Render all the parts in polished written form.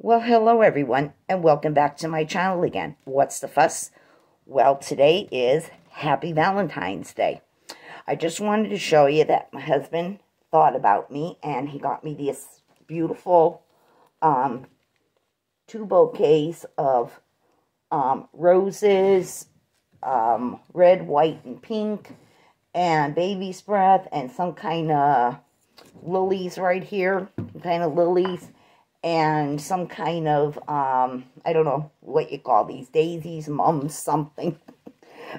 Well, hello everyone, and welcome back to my channel again. What's the fuss? Well, today is Happy Valentine's Day. I just wanted to show you that my husband thought about me, and he got me this beautiful two bouquets of roses, red, white, and pink, and baby's breath, and some kind of lilies right here, and some kind of, I don't know what you call these, daisies, mums, something.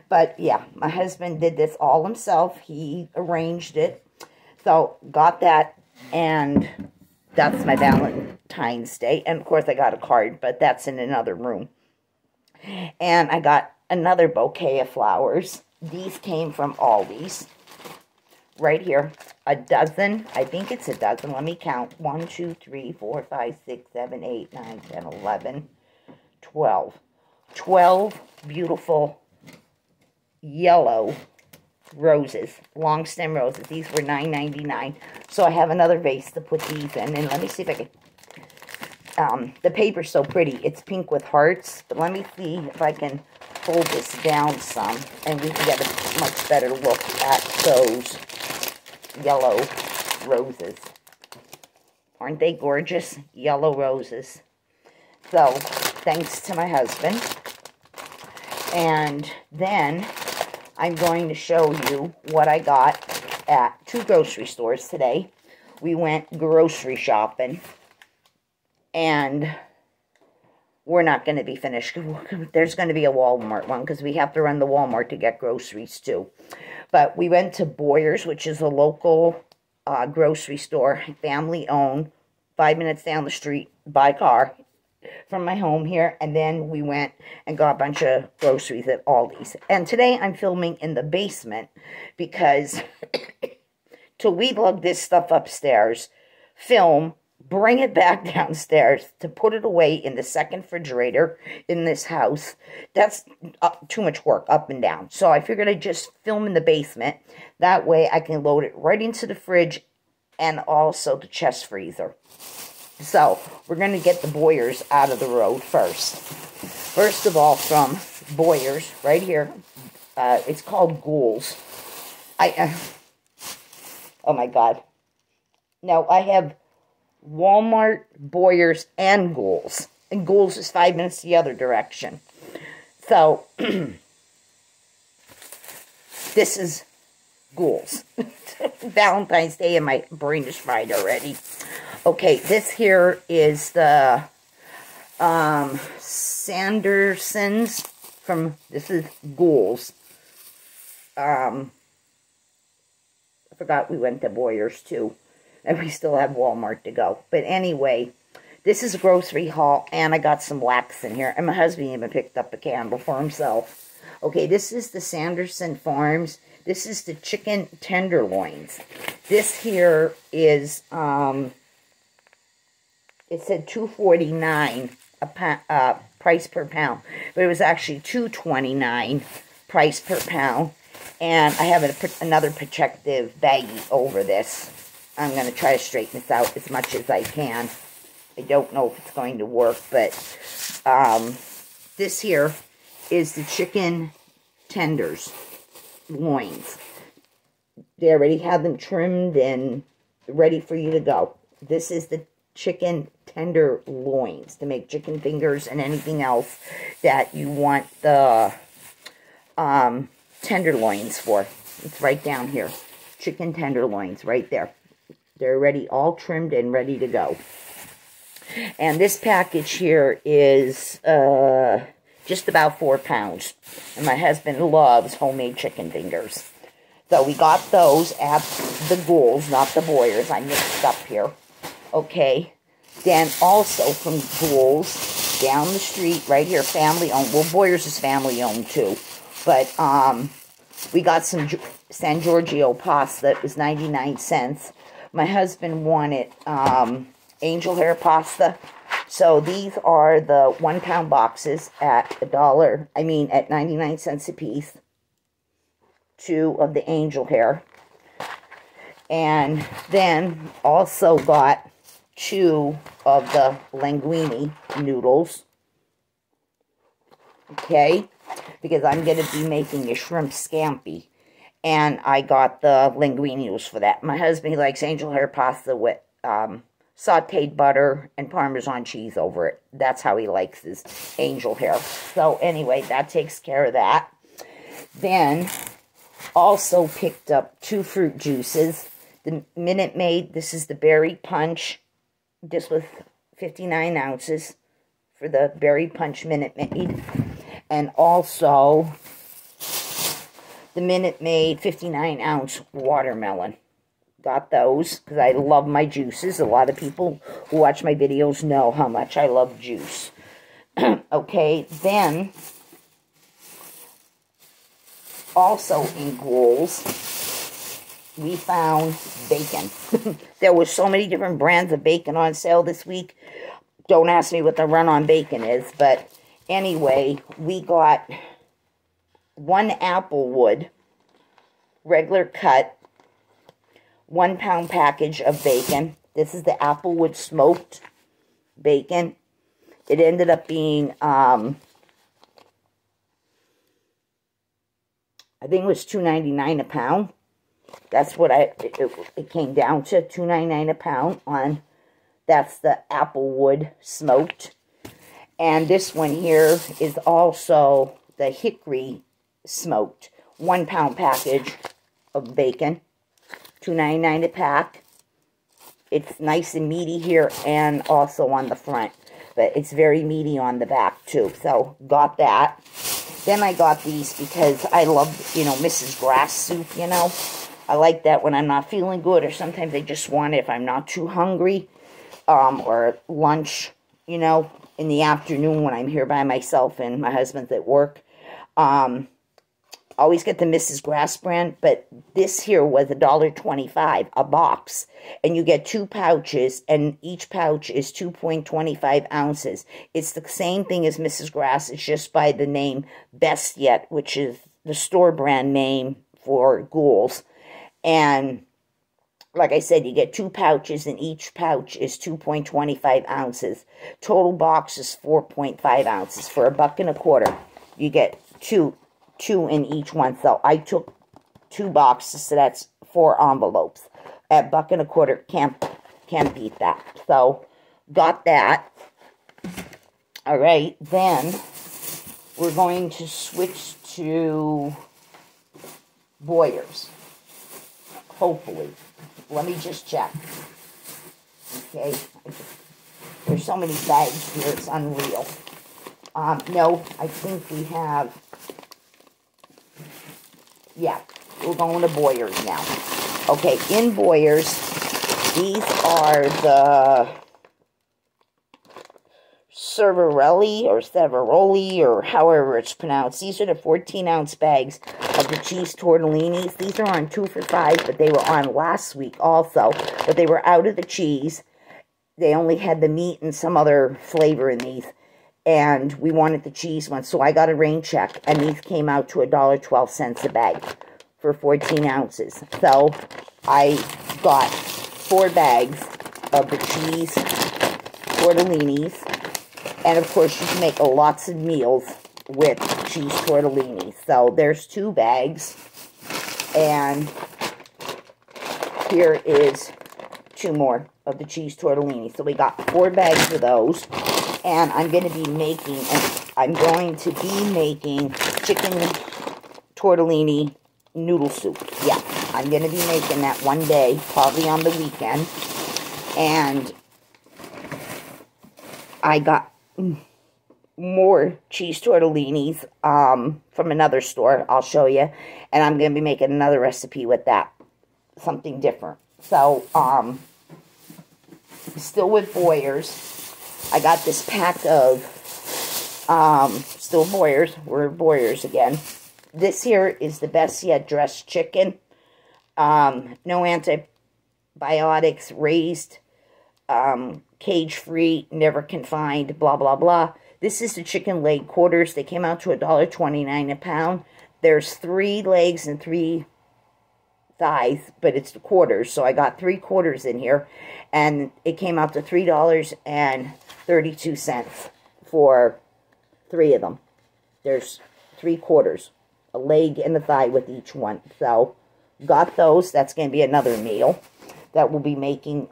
But yeah, my husband did this all himself. He arranged it. So, got that, and that's my Valentine's Day. And of course, I got a card, but that's in another room. And I got another bouquet of flowers. These came from Aldi's. Right here, a dozen. I think it's a dozen. Let me count. 1, 2, 3, 4, 5, 6, 7, 8, 9, 10, 11, 12. 12 beautiful yellow roses, long stem roses. These were $9.99. So I have another vase to put these in. And let me see if I can. The paper's so pretty. It's pink with hearts. But let me see if I can fold this down some, and we can get a much better look at those yellow roses. Aren't they gorgeous? Yellow roses. So, thanks to my husband. And then I'm going to show you what I got at 2 grocery stores today. We went grocery shopping, and we're not going to be finished. There's going to be a Walmart one, because we have to run the Walmart to get groceries too. But we went to Boyer's, which is a local grocery store, family-owned, 5 minutes down the street by car from my home here. And then we went and got a bunch of groceries at Aldi's. And today I'm filming in the basement because till we lug this stuff upstairs, film, bring it back downstairs to put it away in the second refrigerator in this house. That's too much work up and down. So I figured I'd just film in the basement. That way I can load it right into the fridge and also the chest freezer. So we're going to get the Boyers out of the road first. First of all, from Boyers, right here, it's called Ghouls. Oh my God. Now I have Walmart, Boyers, and Ghouls. And Ghouls is 5 minutes the other direction. So, this is Ghouls. Valentine's Day, and my brain is fried already. Okay, this here is the Sandersons from, this is Ghouls. I forgot we went to Boyers too. And we still have Walmart to go. But anyway, this is a grocery haul, and I got some wax in here. And my husband even picked up a candle for himself. Okay, this is the Sanderson Farms. This is the chicken tenderloins. This here is, it said $2.49 price per pound. But it was actually $2.29 price per pound. And I have another protective baggie over this. I'm going to try to straighten this out as much as I can. I don't know if it's going to work, but this here is the chicken tenders, loins. They already have them trimmed and ready for you to go. This is the chicken tender loins to make chicken fingers and anything else that you want the tenderloins for. It's right down here. Chicken tenderloins right there. They're already all trimmed and ready to go. And this package here is just about 4 pounds. And my husband loves homemade chicken fingers. So we got those at the Ghouls, not the Boyers. I mixed up here. Okay. Then also from Ghouls, down the street, right here, family owned. Well, Boyers is family owned too. But we got some San Giorgio pasta. It was 99 cents. My husband wanted angel hair pasta. So these are the 1 pound boxes at at 99 cents a piece. 2 of the angel hair. And then also got 2 of the linguine noodles. Okay, because I'm going to be making a shrimp scampi. And I got the linguine noodles for that. My husband, he likes angel hair pasta with sauteed butter and Parmesan cheese over it. That's how he likes his angel hair. So anyway, that takes care of that. Then, also picked up 2 fruit juices. The Minute Maid, this is the Berry Punch. This was 59 ounces for the Berry Punch Minute Maid. And also the Minute Maid 59-ounce watermelon. Got those because I love my juices. A lot of people who watch my videos know how much I love juice. Okay, then also in Ghouls, we found bacon. There were so many different brands of bacon on sale this week. Don't ask me what the run on bacon is, but anyway, we got 1 Applewood regular cut 1-pound package of bacon. This is the Applewood smoked bacon. It ended up being, I think it was $2.99 a pound. That's what it came down to, $2.99 a pound on, that's the Applewood smoked. And this one here is also the hickory smoked 1-pound package of bacon, $2.99 a pack. It's nice and meaty here and also on the front, but it's very meaty on the back too. So got that. Then I got these because I love, you know, Mrs. Grass soup, you know. I like that when I'm not feeling good, or sometimes I just want it if I'm not too hungry, or lunch, you know, in the afternoon when I'm here by myself and my husband's at work. Always get the Mrs. Grass brand, but this here was $1.25 a box. And you get 2 pouches, and each pouch is 2.25 ounces. It's the same thing as Mrs. Grass. It's just by the name Best Yet, which is the store brand name for Ghouls. And like I said, you get 2 pouches, and each pouch is 2.25 ounces. Total box is 4.5 ounces. For $1.25, you get two in each one. So I took 2 boxes, so that's 4 envelopes. At $1.25, can't beat that. So got that. All right, then we're going to switch to Boyers. Hopefully. Let me just check. Okay. There's so many bags here, it's unreal. No, I think we have... Yeah, we're going to Boyers now. Okay, in Boyers, these are the Cervarelli or Savaroli or however it's pronounced. These are the 14-ounce bags of the cheese tortellinis. These are on 2 for $5, but they were on last week also. But they were out of the cheese. They only had the meat and some other flavor in these. And we wanted the cheese one, so I got a rain check. And these came out to $1.12 a bag for 14 ounces. So I got 4 bags of the cheese tortellinis. And of course, you can make lots of meals with cheese tortellini. So there's 2 bags. And here is 2 more of the cheese tortellini. So we got 4 bags of those. And I'm going to be making, chicken tortellini noodle soup. Yeah, I'm going to be making that one day, probably on the weekend. And I got more cheese tortellinis from another store. I'll show you. And I'm going to be making another recipe with that. Something different. So, still with Boyers. I got this pack of, still Boyers. We're Boyers again. This here is the Best Yet dressed chicken. No antibiotics, raised, cage-free, never confined, blah, blah, blah. This is the chicken leg quarters. They came out to $1.29 a pound. There's 3 legs and 3 thighs, but it's the quarters. So I got 3 quarters in here, and it came out to $3.32 for 3 of them. There's 3 quarters, a leg and a thigh with each one. So got those. That's going to be another meal that we'll be making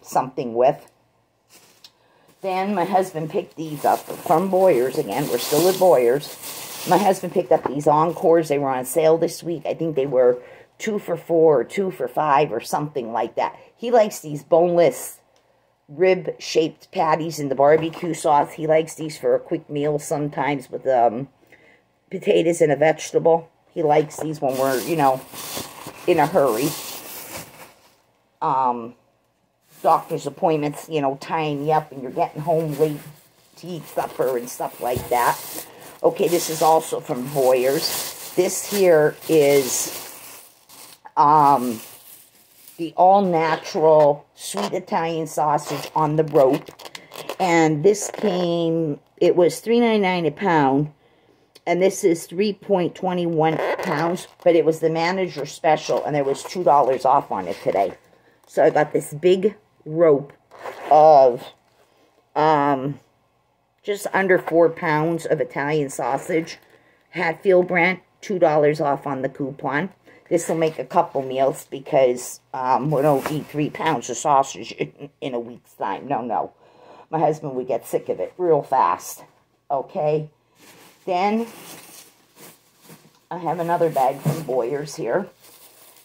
something with. Then my husband picked these up from Boyers again. We're still at Boyers. My husband picked up these Encores. They were on sale this week. I think they were 2 for $4 or 2 for $5 or something like that. He likes these boneless rib-shaped patties in the barbecue sauce. He likes these for a quick meal sometimes with potatoes and a vegetable. He likes these when we're, you know, in a hurry. Doctor's appointments, you know, tying you up and you're getting home late to eat supper and stuff like that. Okay, this is also from Boyers. This here is the all-natural sweet Italian sausage on the rope. And this came, it was $3.99 a pound. And this is 3.21 pounds. But it was the manager special, and there was $2 off on it today. So I got this big rope of just under 4 pounds of Italian sausage. Hatfield brand, $2 off on the coupon. This will make a couple meals because we don't eat 3 pounds of sausage in a week's time. No. My husband would get sick of it real fast. Okay. Then I have another bag from Boyers here.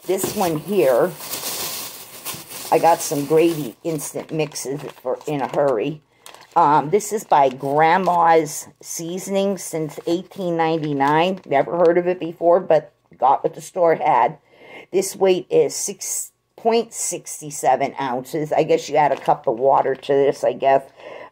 This one here, I got some gravy instant mixes for in a hurry. This is by Grandma's Seasoning since 1899. Never heard of it before, but got what the store had. This weight is 6.67 ounces. I guess you add a cup of water to this, I guess.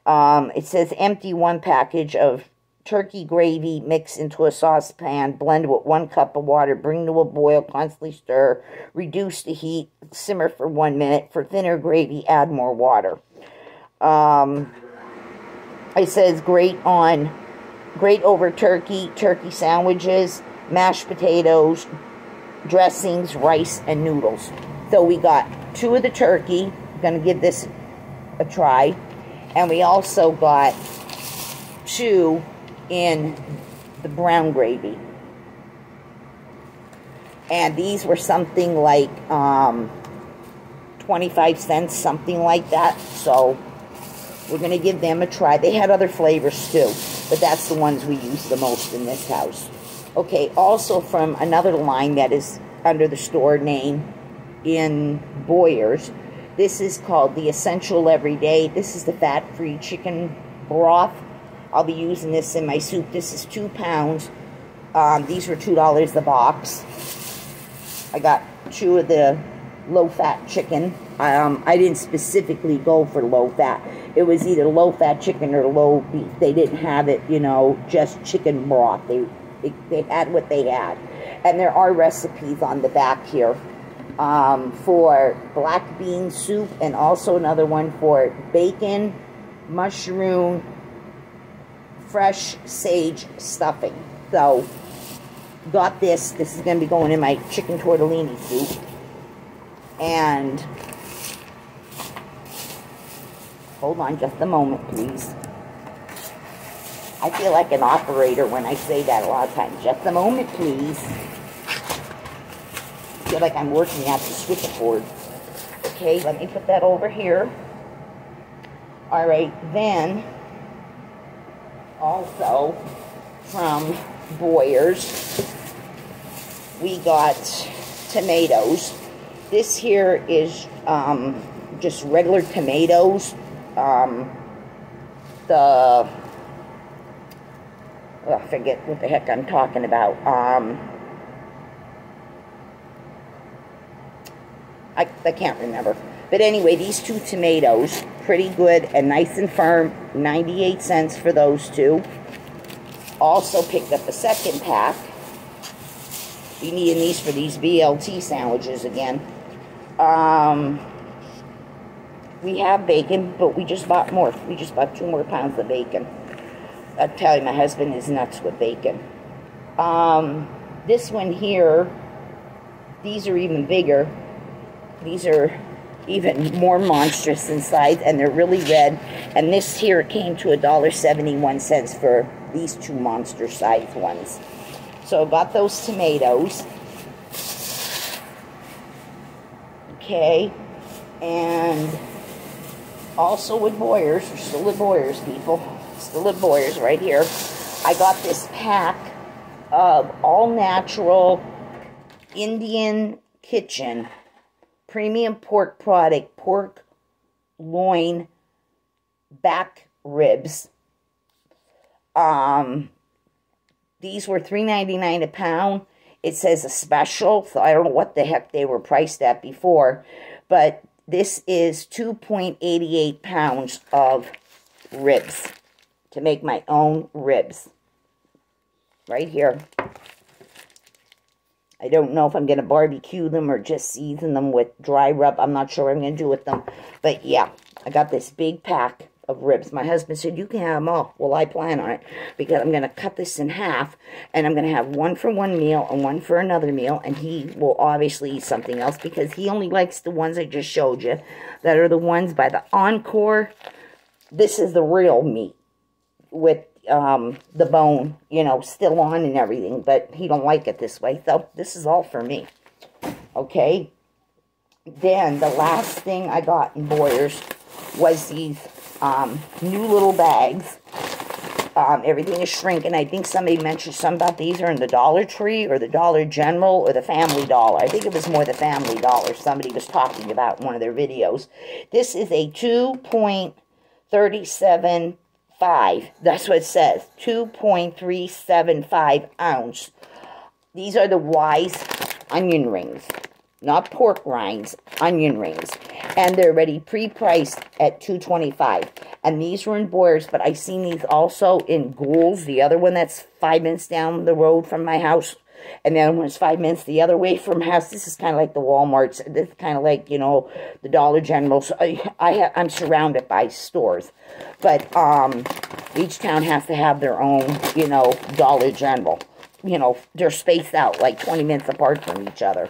It says empty 1 package of turkey gravy, mix into a saucepan, blend with 1 cup of water, bring to a boil, constantly stir, reduce the heat, simmer for 1 minute. For thinner gravy, add more water. It says grate over turkey sandwiches, mashed potatoes, dressings, rice, and noodles. So we got 2 of the turkey. I'm going to give this a try. And we also got 2 in the brown gravy. And these were something like 25 cents, something like that. So we're going to give them a try. They had other flavors too, but that's the ones we use the most in this house. Okay, also from another line that is under the store name in Boyers. This is called the Essential Everyday. This is the fat-free chicken broth. I'll be using this in my soup. This is 2 pounds. These were $2 a box. I got 2 of the low-fat chicken. I didn't specifically go for low-fat. It was either low-fat chicken or low beef. They didn't have it, you know, just chicken broth. They had what they had. And there are recipes on the back here for black bean soup, and also another one for bacon, mushroom, fresh sage stuffing. So, got this. This is going to be going in my chicken tortellini soup. And, hold on just a moment, please. I feel like an operator when I say that a lot of times. Just a moment, please. I feel like I'm working at the switchboard. Okay, let me put that over here. All right, then, also from Boyers, we got tomatoes. This here is just regular tomatoes. I forget what the heck I'm talking about. I can't remember. But anyway, these 2 tomatoes, pretty good and nice and firm. 98 cents for those 2. Also picked up a second pack. Be needing these for these BLT sandwiches again. We have bacon, but we just bought more. We just bought 2 more pounds of bacon. I tell you, my husband is nuts with bacon. This one here These are even bigger. These are even more monstrous in size, and they're really red. And this here came to $1.71 for these two monster size ones. So I got those tomatoes. Okay, and also at Boyers, we're still at Boyers, people. Still at Boyers right here. I got this pack of all-natural Indian Kitchen premium pork product, pork loin back ribs. These were $3.99 a pound. It says a special, so I don't know what the heck they were priced at before, but this is 2.88 pounds of ribs to make my own ribs. Right here. I don't know if I'm going to barbecue them or just season them with dry rub. I'm not sure what I'm going to do with them. But yeah, I got this big pack of ribs. My husband said, you can have them all. Well, I plan on it because I'm going to cut this in half. And I'm going to have one for one meal and one for another meal. And he will obviously eat something else because he only likes the ones I just showed you. That are the ones by the Encore. This is the real meat with the bone, you know, still on and everything, but he don't like it this way, so this is all for me. Okay, then the last thing I got in Boyers was these new little bags. Everything is shrinking. I think somebody mentioned something about these are in the Dollar Tree or the Dollar General or the Family Dollar. I think it was more the Family Dollar somebody was talking about in one of their videos. This is a 2.37 that's what it says. 2.375 ounce. These are the Wise onion rings. Not pork rinds, onion rings. And they're already pre-priced at $2.25. And these were in Boyers, but I've seen these also in Gould's, the other one that's 5 minutes down the road from my house. And the other one is 5 minutes the other way from house. This is kind of like the Walmarts. This is kind of like, you know, the Dollar Generals. I'm surrounded by stores. But each town has to have their own, you know, Dollar General. You know, they're spaced out like 20 minutes apart from each other.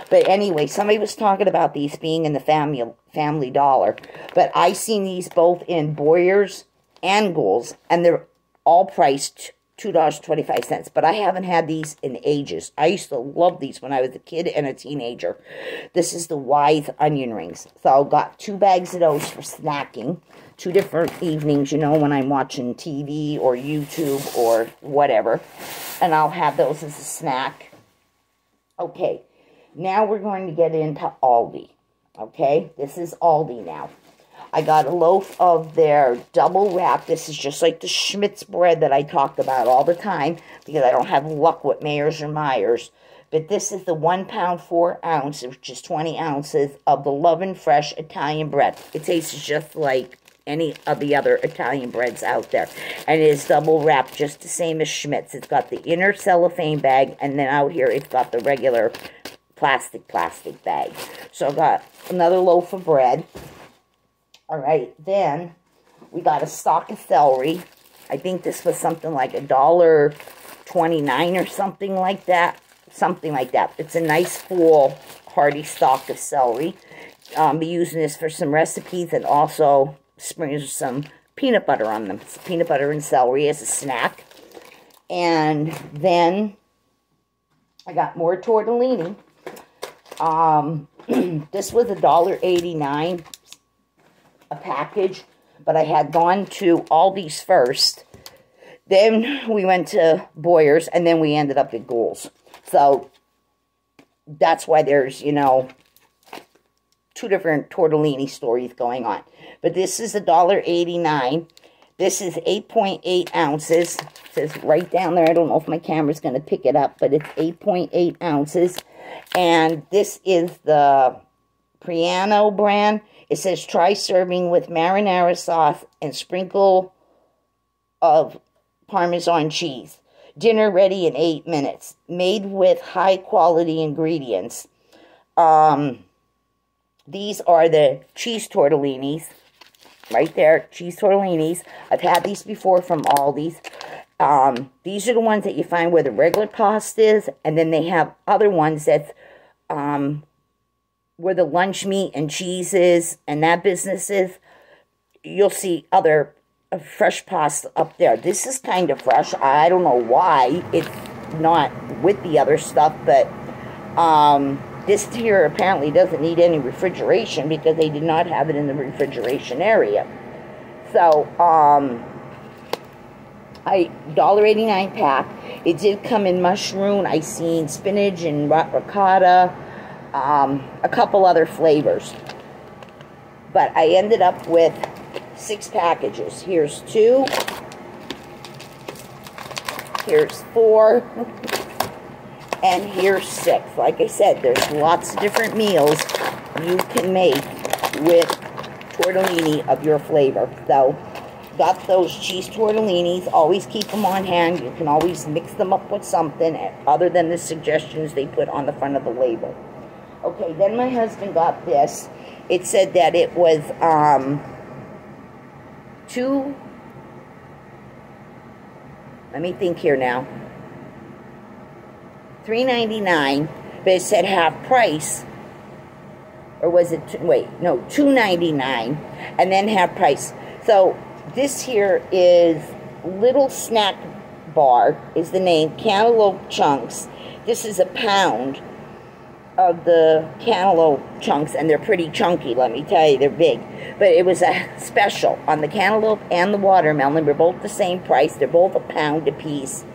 But anyway, somebody was talking about these being in the Family Dollar. But I seen these both in Boyers and Gould's. And they're all priced $2.25, but I haven't had these in ages. I used to love these when I was a kid and a teenager. This is the Wise onion rings. So I got 2 bags of those for snacking. 2 different evenings, you know, when I'm watching TV or YouTube or whatever. And I'll have those as a snack. Okay, now we're going to get into Aldi. Okay, this is Aldi now. I got a loaf of their double wrap. This is just like the Schmitz bread that I talk about all the time because I don't have luck with Mayors or Myers. But this is the 1 pound 4 ounce, which is 20 ounces of the Love and Fresh Italian bread. It tastes just like any of the other Italian breads out there. And it is double wrapped just the same as Schmitz. It's got the inner cellophane bag, and then out here it's got the regular plastic bag. So I got another loaf of bread. All right, then we got a stalk of celery. I think this was something like $1.29 or something like that. Something like that. It's a nice, full, hearty stalk of celery. I'll be using this for some recipes and also sprinkle some peanut butter on them. It's peanut butter and celery as a snack. And then I got more tortellini. This was $1.89 a package, but I had gone to Aldi's first. Then we went to Boyers, and then we ended up at Gould's. So that's why there's, you know, 2 different tortellini stories going on. But this is $1.89. This is 8.8 ounces. It says right down there. I don't know if my camera's going to pick it up, but it's 8.8 ounces. And this is the Priano brand. It says try serving with marinara sauce and sprinkle of Parmesan cheese. Dinner ready in 8 minutes. Made with high quality ingredients. These are the cheese tortellinis. Right there, cheese tortellinis. I've had these before from Aldi's. These are the ones that you find where the regular pasta is. And then they have other ones that's where the lunch meat and cheese is and that business is, you'll see other fresh pasta up there. This is kind of fresh. I don't know why it's not with the other stuff, but this here apparently doesn't need any refrigeration because they did not have it in the refrigeration area. So, $1.89 pack. It did come in mushroom. I seen spinach and ricotta, a couple other flavors. But I ended up with 6 packages. Here's 2. Here's 4. And here's 6. Like I said, there's lots of different meals you can make with tortellini of your flavor. So, got those cheese tortellinis. Always keep them on hand. You can always mix them up with something other than the suggestions they put on the front of the label. Okay, then my husband got this. It said that it was let me think here now, $3.99, but it said half price. Or was it, wait, no, $2.99 and then half price. So this here is Little Snack Bar, is the name, cantaloupe chunks. This is a pound of the cantaloupe chunks, and they're pretty chunky, let me tell you, they're big. But it was a special on the cantaloupe and the watermelon. They're both the same price. They're both a pound a piece.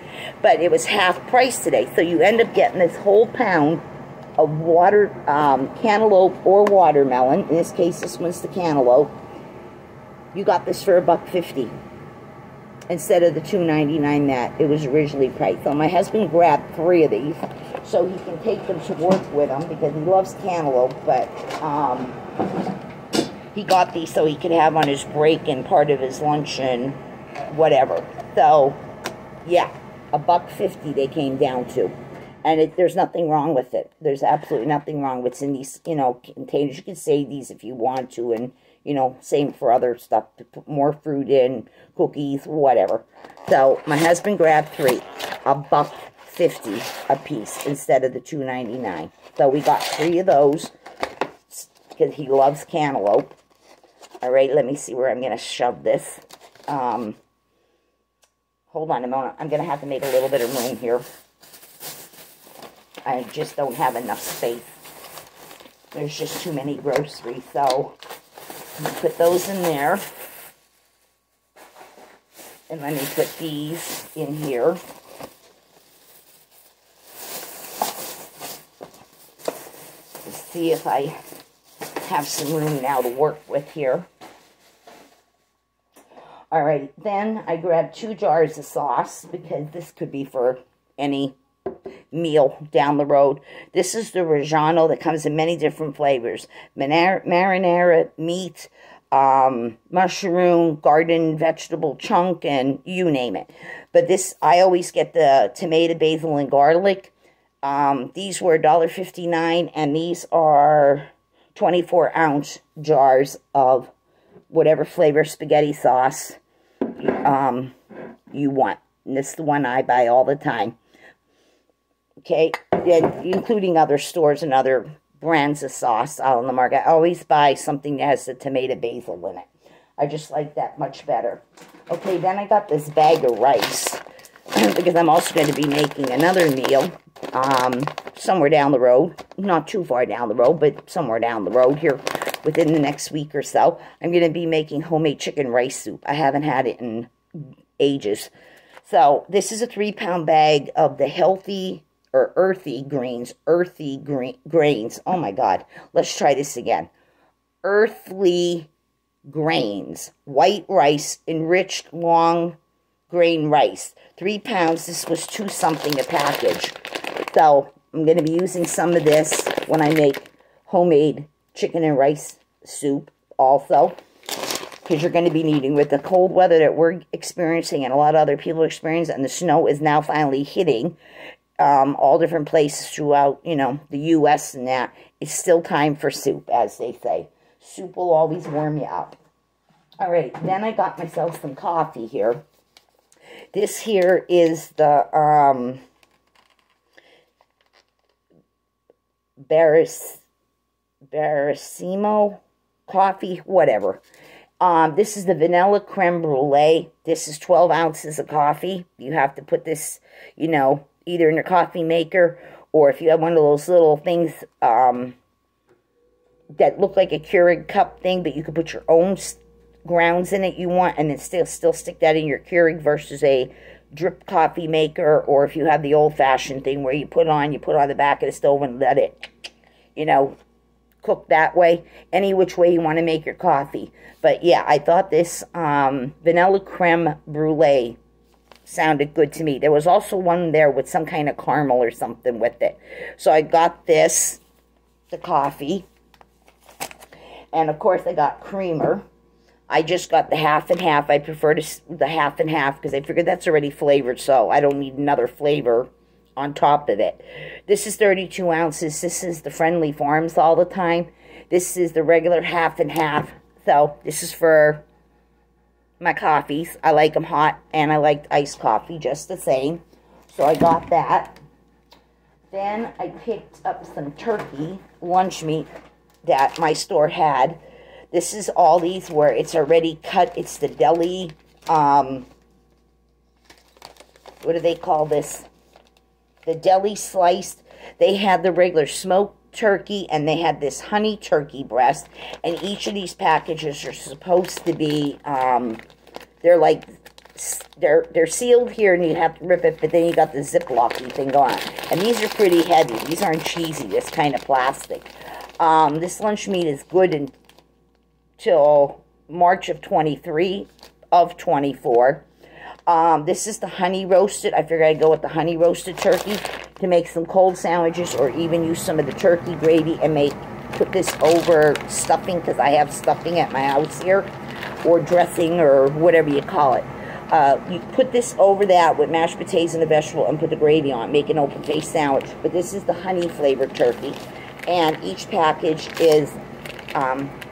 But it was half price today, so you end up getting this whole pound of cantaloupe or watermelon. In this case, this one's the cantaloupe. You got this for $1.50 instead of the $2.99 that it was originally priced. So my husband grabbed 3 of these so he can take them to work with him because he loves cantaloupe, but he got these so he could have on his break and part of his lunch and whatever. So, yeah, $1.50 they came down to. And there's nothing wrong with it. There's absolutely nothing wrong with what's in these, containers. You can save these if you want to, and, same for other stuff, to put more fruit in, cookies, whatever. So, my husband grabbed 3, $1.50 a piece instead of the $2.99. So, we got 3 of those because he loves cantaloupe. All right, let me see where I'm going to shove this. Hold on a moment. I'm going to have to make a little bit of room here. I just don't have enough space. There's just too many groceries, so I'm going to put those in there. And let me put these in here. Let's see if I have some room now to work with here. All right, then I grabbed 2 jars of sauce because this could be for any meal down the road. This is the Reggiano that comes in many different flavors. Marinara, meat, mushroom, garden vegetable chunk, and you name it. But this, I always get the tomato, basil, and garlic. These were $1.59, and these are 24-ounce jars of whatever flavor spaghetti sauce you want. And this is the one I buy all the time. Okay, and including other stores and other brands of sauce out on the market. I always buy something that has the tomato basil in it. I just like that much better. Okay, then I got this bag of rice because I'm also going to be making another meal somewhere down the road. Not too far down the road, but somewhere down the road here within the next week or so. I'm going to be making homemade chicken rice soup. I haven't had it in ages. So this is a 3-pound bag of the healthy or earthy grains. Grains. Oh my God. Let's try this again. Earthly grains. White rice, enriched long grain rice. 3 pounds. This was $2 something a package. So I'm going to be using some of this when I make homemade chicken and rice soup also. Because you're going to be needing, with the cold weather that we're experiencing and a lot of other people are experiencing, and the snow is now finally hitting all different places throughout, the U.S. and that. It's still time for soup, as they say. Soup will always warm you up. All right, then I got myself some coffee here. This here is the Barissimo coffee, whatever. This is the vanilla creme brulee. This is 12 ounces of coffee. You have to put this, you know, either in your coffee maker, or if you have one of those little things that look like a Keurig cup thing, but you can put your own grounds in it you want, and then still stick that in your Keurig versus a drip coffee maker, or if you have the old-fashioned thing where you put on the back of the stove and let it, you know, cook that way. Any which way you want to make your coffee. But yeah, I thought this vanilla creme brulee sounded good to me. There was also one there with some kind of caramel or something with it. So I got this, the coffee, and of course I got creamer. I just got the half and half. I prefer the half and half because I figured that's already flavored, so I don't need another flavor on top of it. This is 32 ounces. This is the Friendly Farms all the time. This is the regular half and half. So this is for my coffees. I like them hot, and I like iced coffee just the same. So I got that. Then I picked up some turkey lunch meat that my store had. This is Aldi's where it's already cut. It's the deli, what do they call this? The deli sliced. They had the regular smoked turkey, and they had this honey turkey breast. And each of these packages are supposed to be, they're sealed here, and you have to rip it, but then you got the Ziploc-y thing on. And these are pretty heavy. These aren't cheesy, this kind of plastic. This lunch meat is good until March of 23 of 24. This is the honey roasted. I figured I'd go with the honey roasted turkey to make some cold sandwiches, or even use some of the turkey gravy and put this over stuffing, because I have stuffing at my house here, or dressing, or whatever you call it. You put this over that with mashed potatoes and a vegetable and put the gravy on, make an open face sandwich. But this is the honey flavored turkey, and each package is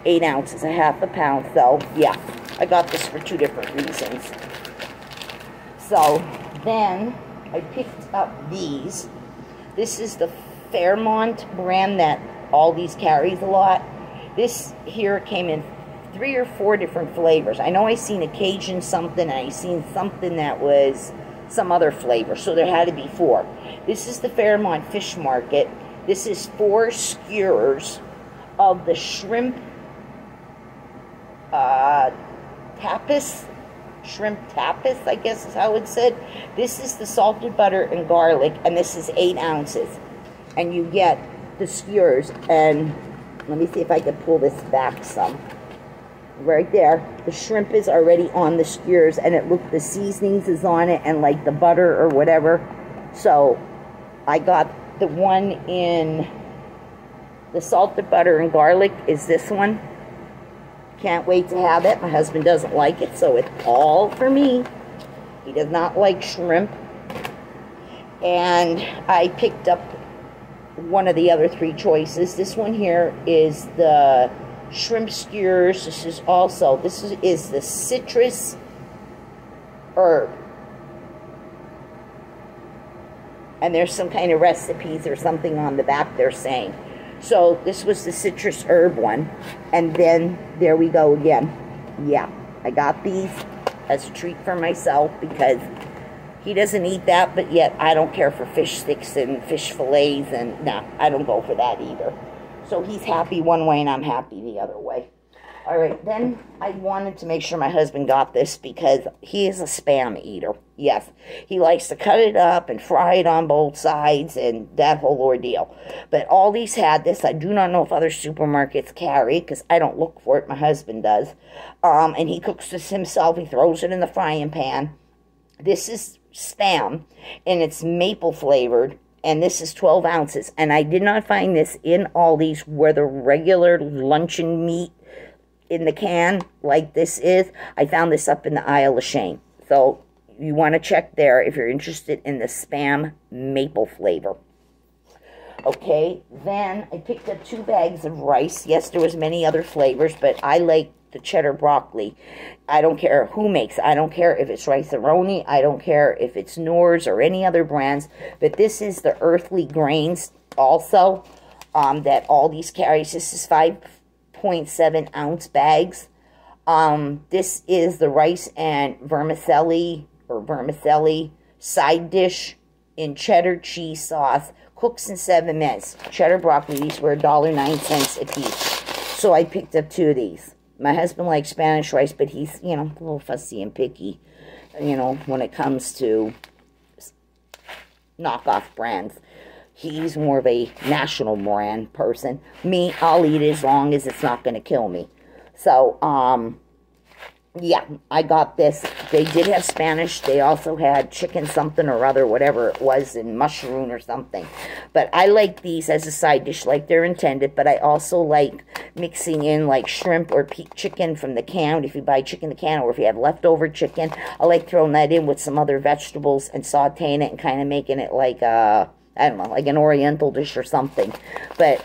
8 ounces, a half a pound. So yeah, I got this for 2 different reasons. So then I picked up these. This is the Fairmont brand that Aldi's carries a lot. This here came in 3 or 4 different flavors. I know I seen a Cajun something, and I seen something that was some other flavor, so there had to be 4. This is the Fairmont Fish Market. This is 4 skewers of the shrimp tapas. Shrimp tapas, I guess is how it's said. This is the salted butter and garlic, and this is 8 ounces. And you get the skewers, and let me see if I can pull this back some. Right there, the shrimp is already on the skewers, and the seasonings is on it, and like the butter or whatever. So I got the one in the salted butter and garlic is this one. Can't wait to have it. My husband doesn't like it, so it's all for me. He does not like shrimp. And I picked up one of the other 3 choices. This one here is the shrimp skewers. This is the citrus herb. And there's some kind of recipes or something on the back they're saying. So this was the citrus herb one. And then there we go again. Yeah, I got these as a treat for myself because he doesn't eat that, but yet I don't care for fish sticks and fish fillets, and nah, I don't go for that either. So he's happy one way and I'm happy the other way. All right, then I wanted to make sure my husband got this because he is a Spam eater. Yes, he likes to cut it up and fry it on both sides and that whole ordeal. But Aldi's had this. I do not know if other supermarkets carry because I don't look for it. My husband does. And he cooks this himself. He throws it in the frying pan. This is Spam, and it's maple flavored. And this is 12 ounces. And I did not find this in Aldi's where the regular luncheon meat in the can like this is. I found this up in the aisle of shame. So you want to check there if you're interested in the Spam maple flavor. Okay, then I picked up 2 bags of rice. Yes, there was many other flavors, but I like the cheddar broccoli. I don't care who makes it. I don't care if it's Rice-A-Roni. I don't care if it's Knorr's or any other brands. But this is the Earthly Grains also. that Aldi's carries. This is 5.7 ounce bags. This is the rice and vermicelli side dish in cheddar cheese sauce. Cooks in 7 minutes. Cheddar broccoli. These were $1.09 a piece. So I picked up 2 of these. My husband likes Spanish rice, but he's, you know, a little fussy and picky, you know, when it comes to knockoff brands. He's more of a national brand person. Me, I'll eat it as long as it's not going to kill me. So, yeah, I got this. They did have Spanish. They also had chicken something or other, whatever it was, and mushroom or something. But I like these as a side dish like they're intended, but I also like mixing in like shrimp or chicken from the can. If you buy chicken in the can, or if you have leftover chicken, I like throwing that in with some other vegetables and sauteing it and kind of making it like a, I don't know, like an oriental dish or something. But,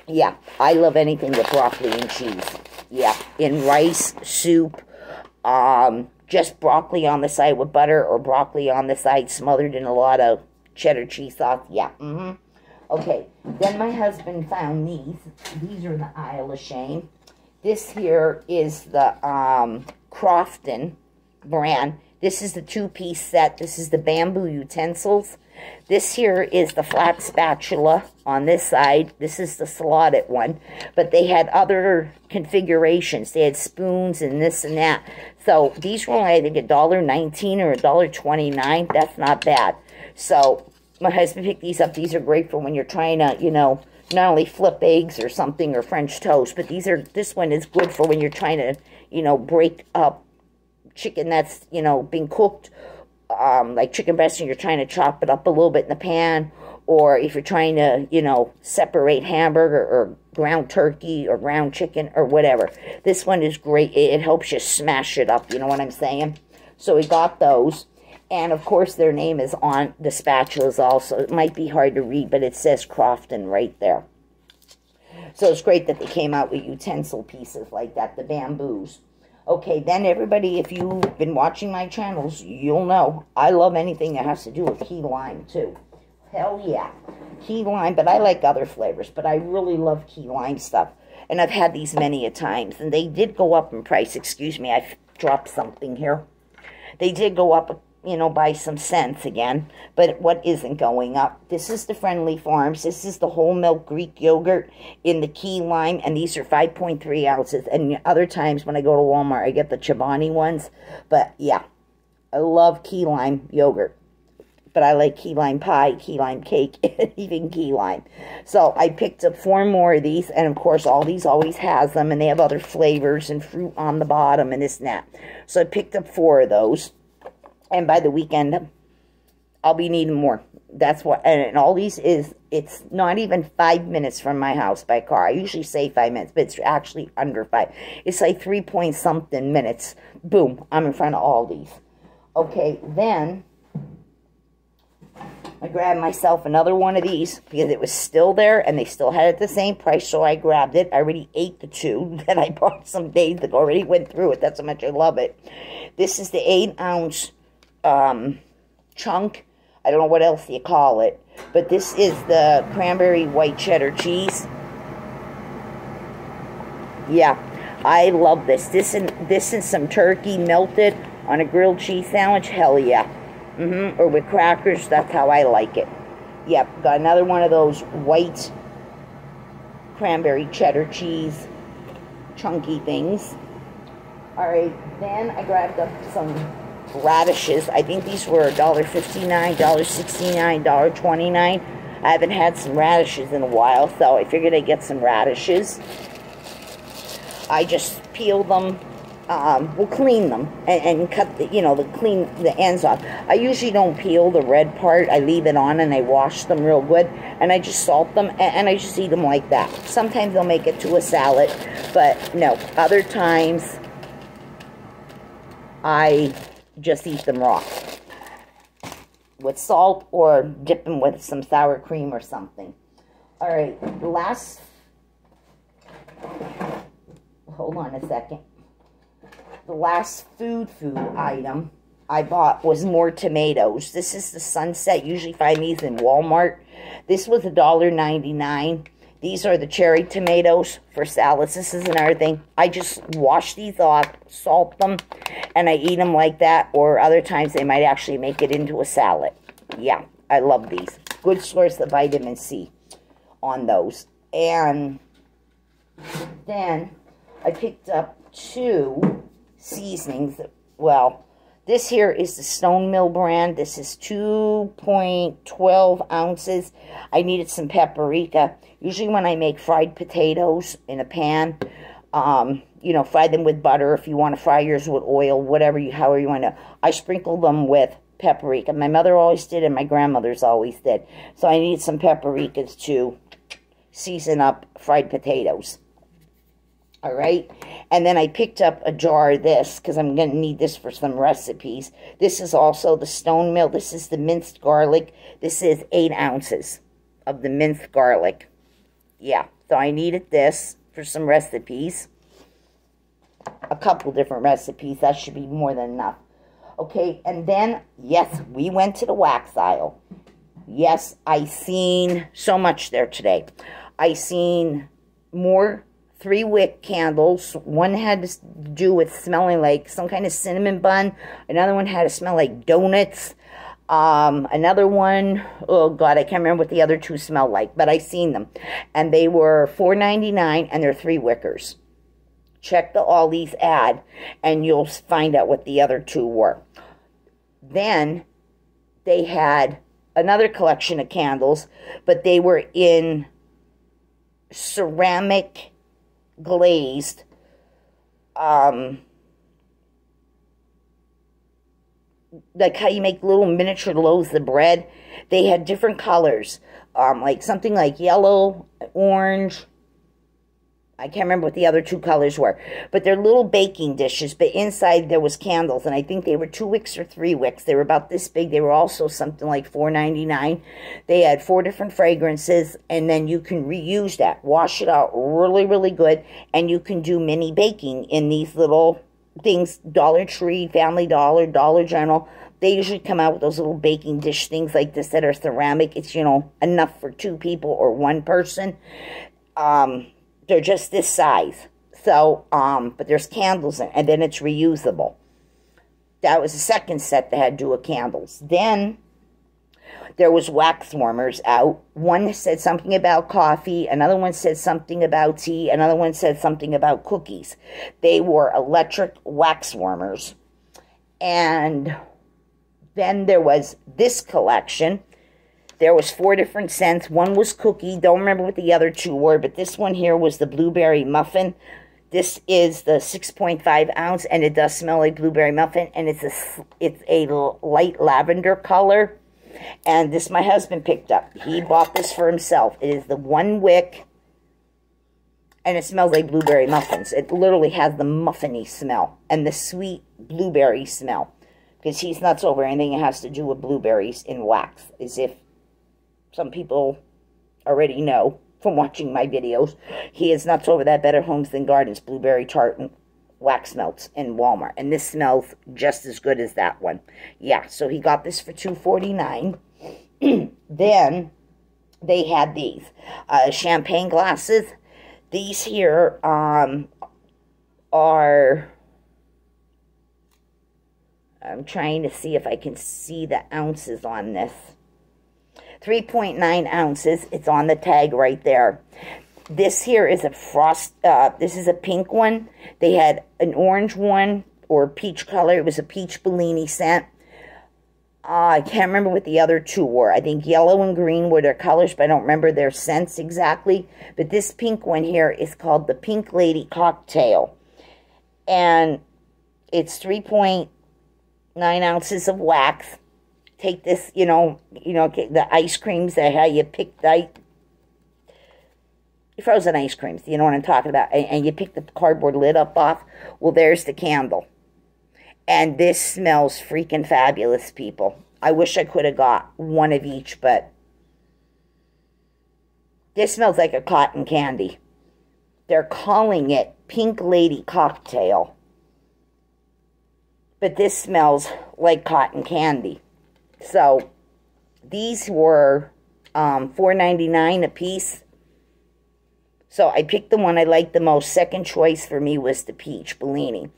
yeah, I love anything with broccoli and cheese. Yeah, in rice, soup, just broccoli on the side with butter, or broccoli on the side smothered in a lot of cheddar cheese sauce. Yeah, Okay, then my husband found these. These are the Isle of Shame. This here is the Crofton brand. This is the 2-piece set. This is the bamboo utensils. This here is the flat spatula on this side. This is the slotted one. But they had other configurations. They had spoons and this and that. So these were only, I think, $1.19 or $1.29. That's not bad. So my husband picked these up. These are great for when you're trying to, you know, not only flip eggs or something or French toast, but this one is good for when you're trying to, you know, break up chicken that's, you know, being cooked, like chicken breast, and you're trying to chop it up a little bit in the pan, or if you're trying to, you know, separate hamburger or ground turkey or ground chicken or whatever. This one is great. It helps you smash it up, you know what I'm saying? So we got those, and of course their name is on the spatulas also. It might be hard to read, but it says Crofton right there. So it's great that they came out with utensil pieces like that, the bamboos. Okay, then everybody, if you've been watching my channels, you'll know I love anything that has to do with key lime, too. Hell yeah. Key lime, but I like other flavors, but I really love key lime stuff. And I've had these many a times, and they did go up in price. Excuse me, I've dropped something here. They did go up, you know, by some cents again, but what isn't going up? This is the Friendly Farms. This is the whole milk Greek yogurt in the key lime, and these are 5.3 ounces. And other times when I go to Walmart, I get the Chobani ones. But yeah, I love key lime yogurt. But I like key lime pie, key lime cake, and even key lime. So I picked up 4 more of these, and of course Aldi's always has them, and they have other flavors and fruit on the bottom and this and that. So I picked up 4 of those. And by the weekend, I'll be needing more. That's what, and all these is, it's not even 5 minutes from my house by car. I usually say 5 minutes, but it's actually under 5. It's like 3-point-something minutes. Boom, I'm in front of all these. Okay, then I grabbed myself another one of these because it was still there and they still had it at the same price, so I grabbed it. I already ate the 2 that I bought some days ago. Already went through it. That's how much I love it. This is the 8-ounce chunk. I don't know what else you call it, but this is the cranberry white cheddar cheese. Yeah, I love this. This and some turkey melted on a grilled cheese sandwich. Hell yeah. Or with crackers. That's how I like it. Yep, got another one of those white cranberry cheddar cheese chunky things. Alright, then I grabbed up some radishes. I think these were $1.59, $1.69, $1.29. I haven't had some radishes in a while, so I figured I'd get some radishes. I just peel them, we'll clean them and cut the, you know, clean the ends off. I usually don't peel the red part. I leave it on and I wash them real good, and I just salt them and I just eat them like that. Sometimes I'll make it to a salad, but no, other times I just eat them raw with salt or dip them with some sour cream or something. All right, hold on a second. The last food item I bought was more tomatoes. This is the Sunset. Usually find these in Walmart, This was $1.99. These are the cherry tomatoes for salads. This is another thing. I just wash these off, salt them, and I eat them like that. Or other times they might actually make it into a salad. Yeah, I love these. Good source of vitamin C on those. And then I picked up 2 seasonings. Well, this here is the Stone Mill brand. This is 2.12 ounces. I needed some paprika. Usually when I make fried potatoes in a pan, you know, fry them with butter. If you want to fry yours with oil, whatever however you want to. I sprinkle them with paprika. My mother always did, and my grandmother's always did. So I need some paprikas to season up fried potatoes. All right, and then I picked up a jar of this because I'm going to need this for some recipes. This is also the Stone Mill. This is the minced garlic. This is 8 ounces of the minced garlic. Yeah, so I needed this for some recipes. A couple different recipes. That should be more than enough. Okay, and then, yes, we went to the wax aisle. Yes, I seen so much there today. I seen more 3-wick candles. One had to do with smelling like some kind of cinnamon bun. Another one had to smell like donuts. Another one, oh God, I can't remember what the other 2 smell like, but I seen them. And they were $4.99, and they're 3-wickers. Check the Aldi's ad, and you'll find out what the other 2 were. Then they had another collection of candles, but they were in ceramic glazed, like how you make little miniature loaves of bread. They had different colors, like something like yellow, orange. I can't remember what the other 2 colors were, but they're little baking dishes, but inside there was candles, and I think they were 2 wicks or 3 wicks. They were about this big. They were also something like $4.99. They had 4 different fragrances, and then you can reuse that. Wash it out really, really good, and you can do mini baking in these little things. Dollar Tree, Family Dollar, Dollar General. They usually come out with those little baking dish things like this that are ceramic. It's, you know, enough for 2 people or 1 person. They're just this size. So, but there's candles in it, and then it's reusable. That was the second set that had to do with candles. Then there was wax warmers out. One said something about coffee. Another one said something about tea. Another one said something about cookies. They were electric wax warmers. And then there was this collection. There was 4 different scents. One was cookie. Don't remember what the other 2 were, but this one here was the blueberry muffin. This is the 6.5 ounce, and it does smell like blueberry muffin, and it's a light lavender color. And this my husband picked up. He bought this for himself. It is the 1 wick, and it smells like blueberry muffins. It literally has the muffiny smell and the sweet blueberry smell, because he's nuts over anything that has to do with blueberries in wax, as if some people already know from watching my videos. He is nuts over that Better Homes Than Gardens blueberry tart and wax melts in Walmart. And this smells just as good as that one. Yeah, so he got this for $2.49. Then they had these champagne glasses. These here are... I'm trying to see if I can see the ounces on this. 3.9 ounces. It's on the tag right there. This here is a this is a pink one. They had an orange one, or peach color. It was a peach Bellini scent. I can't remember what the other 2 were. I think yellow and green were their colors, but I don't remember their scents exactly. But this pink one here is called the Pink Lady Cocktail. And it's 3.9 ounces of wax. Take this, you know, the ice creams, that how you pick the frozen ice creams, you know what I'm talking about, and you pick the cardboard lid up off. Well, there's the candle. And this smells freaking fabulous, people. I wish I could have got 1 of each, but this smells like a cotton candy. They're calling it Pink Lady Cocktail, but this smells like cotton candy. So, these were $4.99 a piece. So I picked the one I liked the most. Second choice for me was the peach Bellini.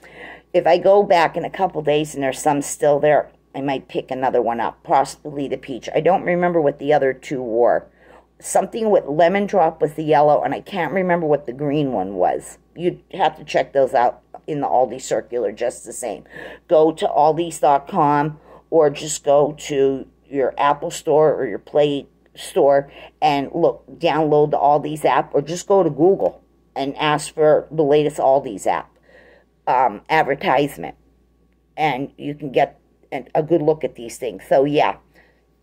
If I go back in a couple days and there's some still there, I might pick another one up, possibly the peach. I don't remember what the other two were. Something with lemon drop was the yellow, and I can't remember what the green one was. You'd have to check those out in the Aldi circular just the same. Go to aldis.com or just go to your Apple store or your Play store and download the Aldi's app, or just go to Google and ask for the latest Aldi's app advertisement, and you can get a good look at these things. So yeah,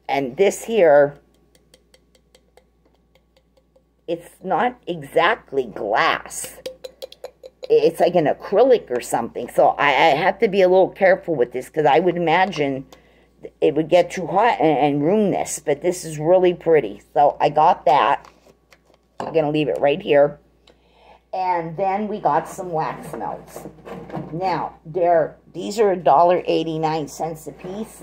and this here, it's not exactly glass. It's like an acrylic or something. So I have to be a little careful with this, because I would imagine it would get too hot and ruin this. But this is really pretty. So I got that. I'm going to leave it right here. And then we got some wax melts. Now, these are $1.89 a piece.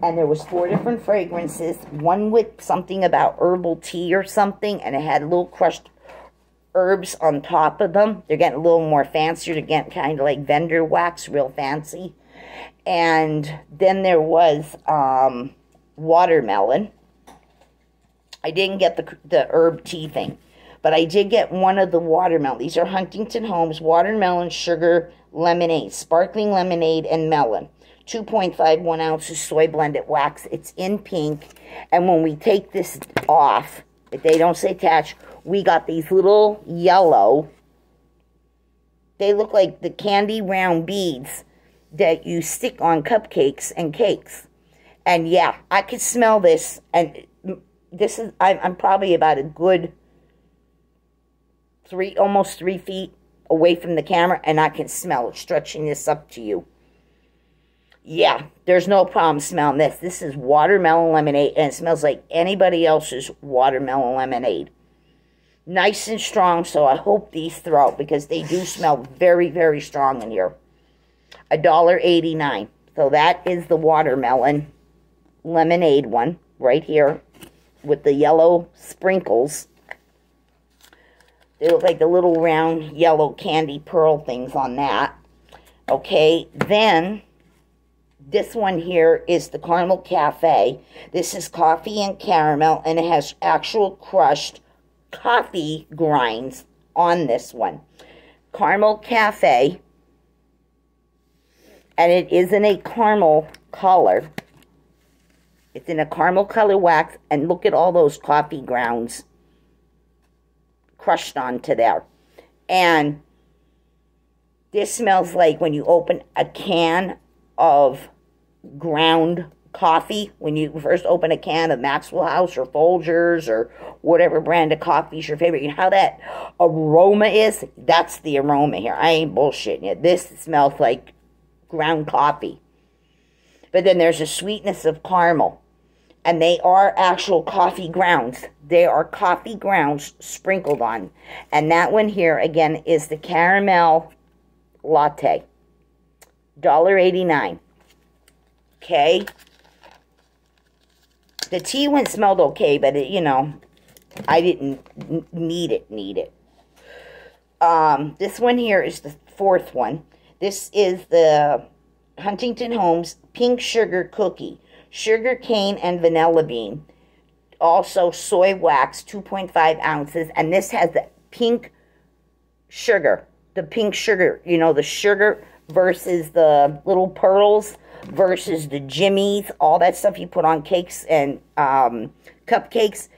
And there was 4 different fragrances. One with something about herbal tea or something. And it had little crushed herbs on top of them. They're getting a little more fancier. They're getting kind of like vendor wax, real fancy. And then there was watermelon. I didn't get the herb tea thing, but I did get one of the watermelon. These are Huntington Homes watermelon sugar lemonade, sparkling lemonade and melon. 2.51 ounces soy blended wax. It's in pink. And when we take this off, if they don't say attach, we got these little yellow, they look like the candy round beads that you stick on cupcakes and cakes. And yeah, I could smell this. And this is, I'm probably about a good almost 3 feet away from the camera, and I can smell it, stretching this up to you. Yeah, there's no problem smelling this. This is watermelon lemonade, and it smells like anybody else's watermelon lemonade. Nice and strong, so I hope these throw out, because they do smell very, very strong in here. $1.89. So that is the watermelon lemonade one right here with the yellow sprinkles. They look like the little round yellow candy pearl things on that. Okay, then this one here is the Caramel Cafe. This is coffee and caramel, and it has actual crushed coffee grinds on this one. Caramel Cafe, and it is in a caramel color. It's in a caramel color wax, and look at all those coffee grounds crushed onto there. And this smells like when you open a can of ground coffee, when you first open a can of Maxwell House or Folgers or whatever brand of coffee is your favorite. You know how that aroma is? That's the aroma here. I ain't bullshitting you. This smells like ground coffee. But then there's a sweetness of caramel. And they are actual coffee grounds. They are coffee grounds sprinkled on. And that one here, again, is the caramel latte. $1.89. Okay. The tea one smelled okay, but it, you know, I didn't need it. This one here is the 4th one. This is the Huntington Homes Pink Sugar Cookie. Sugar cane and vanilla bean. Also soy wax, 2.5 ounces. And this has the pink sugar. The pink sugar, you know, the sugar versus the little pearls versus the jimmies. All that stuff you put on cakes and cupcakes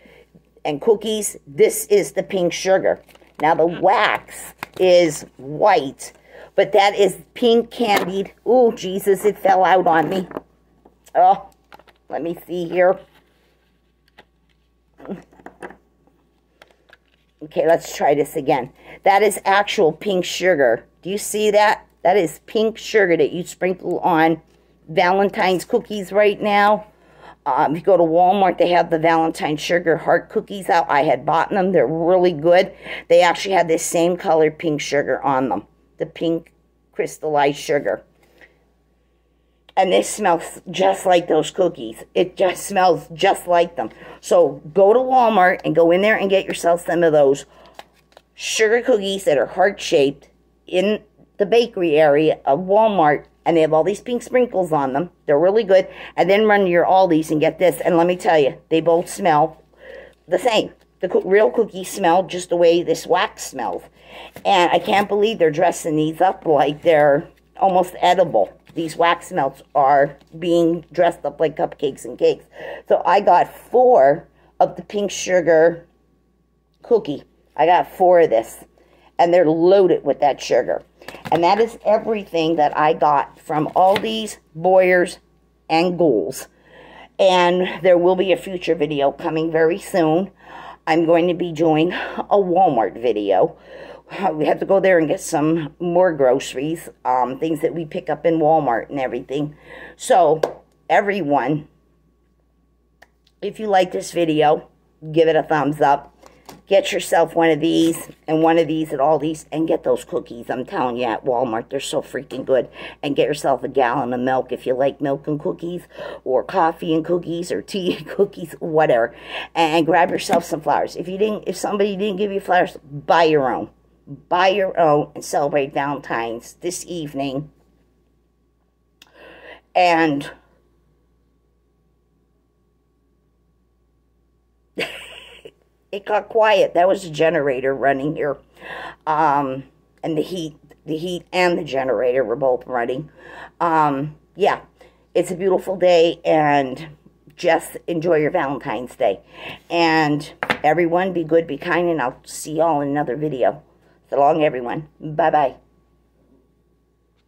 and cookies. This is the pink sugar. Now the wax is white, but that is pink candied. Ooh, Jesus, it fell out on me. Oh. Let me see here. Okay, let's try this again. That is actual pink sugar. Do you see that? That is pink sugar that you sprinkle on Valentine's cookies right now. If you go to Walmart, they have the Valentine sugar heart cookies out. I had bought them. They're really good. They actually have this same color pink sugar on them. The pink crystallized sugar. And this smells just like those cookies. It just smells just like them. So go to Walmart and go in there and get yourself some of those sugar cookies that are heart-shaped in the bakery area of Walmart. And they have all these pink sprinkles on them. They're really good. And then run to your Aldi's and get this. And let me tell you, they both smell the same. The real cookies smell just the way this wax smells. And I can't believe they're dressing these up like they're almost edible. These wax melts are being dressed up like cupcakes and cakes. So I got 4 of the pink sugar cookie. I got 4 of this. And they're loaded with that sugar. And that is everything that I got from Aldi's, Boyer's, and Gould's. And there will be a future video coming very soon. I'm going to be doing a Walmart video. We have to go there and get some more groceries, things that we pick up in Walmart and everything. So, everyone, if you like this video, give it a thumbs up. Get yourself one of these and one of these at Aldi's and get those cookies. I'm telling you, at Walmart, they're so freaking good. And get yourself a gallon of milk if you like milk and cookies, or coffee and cookies, or tea and cookies, whatever. And grab yourself some flowers. If somebody didn't give you flowers, buy your own. Buy your own and celebrate Valentine's this evening. And it got quiet. That was a generator running here. And the heat and the generator were both running. Yeah, it's a beautiful day, and just enjoy your Valentine's Day. And everyone, be good, be kind, and I'll see y'all in another video. So long, everyone. Bye-bye.